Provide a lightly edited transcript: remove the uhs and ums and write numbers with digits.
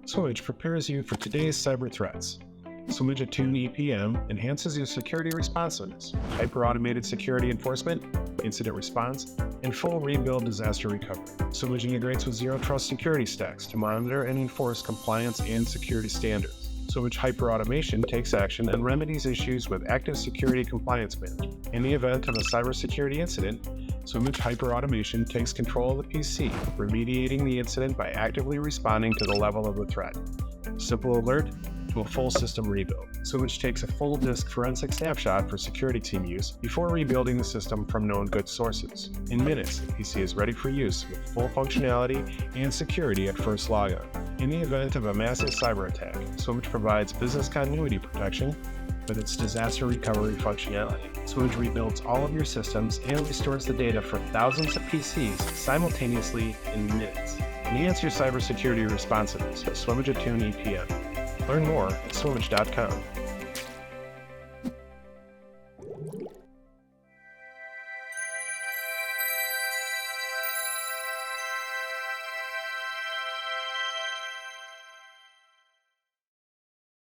Swimage prepares you for today's cyber threats. Swimage Attune EPM enhances your security responsiveness, hyper-automated security enforcement, incident response, and full rebuild disaster recovery. Swimage integrates with Zero Trust security stacks to monitor and enforce compliance and security standards. Swimage hyper-automation takes action and remedies issues with active security compliance management. In the event of a cybersecurity incident, Swimage hyper-automation takes control of the PC, remediating the incident by actively responding to the level of the threat. Simple alert to a full system rebuild. Swimage takes a full disk forensic snapshot for security team use before rebuilding the system from known good sources. In minutes, the PC is ready for use with full functionality and security at first logon. In the event of a massive cyber attack, Swimage provides business continuity protection with its disaster recovery functionality. Swimage rebuilds all of your systems and restores the data for thousands of PCs simultaneously in minutes. Enhance your cybersecurity responsiveness with Swimage Attune EPM. Learn more at swimage.com.